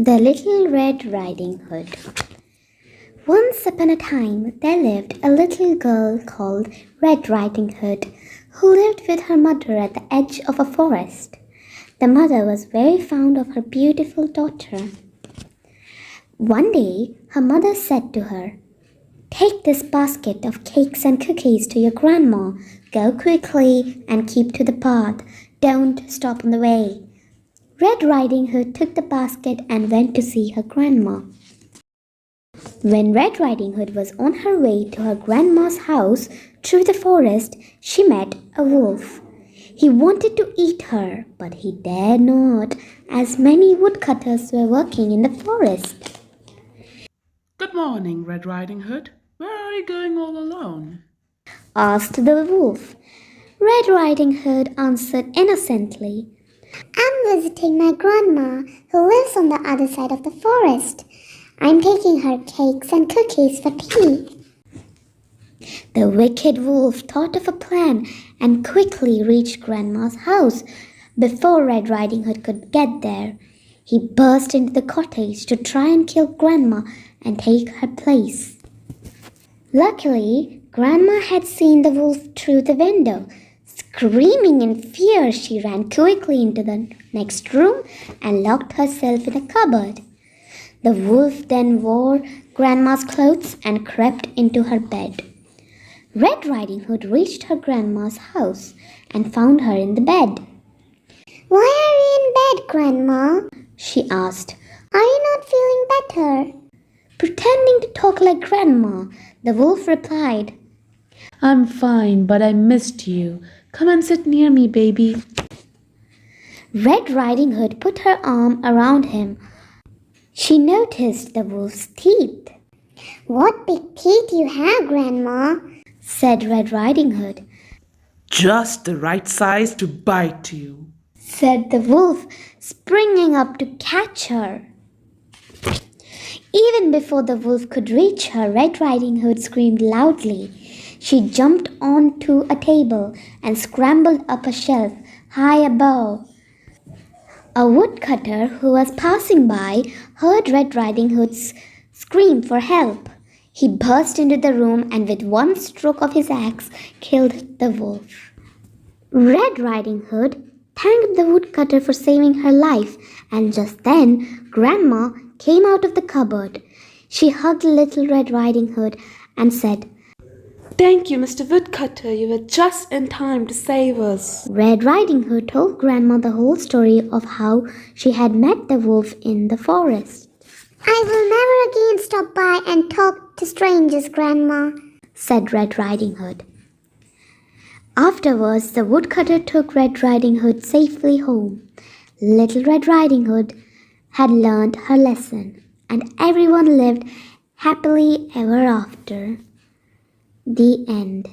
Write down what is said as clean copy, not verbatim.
The Little Red Riding Hood. Once upon a time, there lived a little girl called Red Riding Hood, who lived with her mother at the edge of a forest. The mother was very fond of her beautiful daughter. One day, her mother said to her, "Take this basket of cakes and cookies to your grandma. Go quickly and keep to the path. Don't stop on the way." Red Riding Hood took the basket and went to see her grandma. When Red Riding Hood was on her way to her grandma's house through the forest, she met a wolf. He wanted to eat her, but he dared not, as many woodcutters were working in the forest. "Good morning, Red Riding Hood. Where are you going all alone?" asked the wolf. Red Riding Hood answered innocently, "I'm visiting my grandma, who lives on the other side of the forest. I'm taking her cakes and cookies for tea." The wicked wolf thought of a plan and quickly reached Grandma's house. Before Red Riding Hood could get there, he burst into the cottage to try and kill Grandma and take her place. Luckily, Grandma had seen the wolf through the window. Screaming in fear, she ran quickly into the next room and locked herself in a cupboard. The wolf then wore Grandma's clothes and crept into her bed. Red Riding Hood reached her grandma's house and found her in the bed. "Why are you in bed, Grandma?" she asked. "Are you not feeling better?" Pretending to talk like Grandma, the wolf replied, "I'm fine, but I missed you. Come and sit near me, baby." Red Riding Hood put her arm around him. She noticed the wolf's teeth. "What big teeth you have, Grandma," said Red Riding Hood. "Just the right size to bite you," said the wolf, springing up to catch her. Even before the wolf could reach her, Red Riding Hood screamed loudly. She jumped onto a table and scrambled up a shelf high above. A woodcutter who was passing by heard Red Riding Hood's scream for help. He burst into the room and with one stroke of his axe killed the wolf. Red Riding Hood thanked the woodcutter for saving her life, and just then Grandma came out of the cupboard. She hugged little Red Riding Hood and said, "Thank you, Mr. Woodcutter. You were just in time to save us." Red Riding Hood told Grandma the whole story of how she had met the wolf in the forest. "I will never again stop by and talk to strangers, Grandma," said Red Riding Hood. Afterwards, the woodcutter took Red Riding Hood safely home. Little Red Riding Hood had learned her lesson, and everyone lived happily ever after. The end.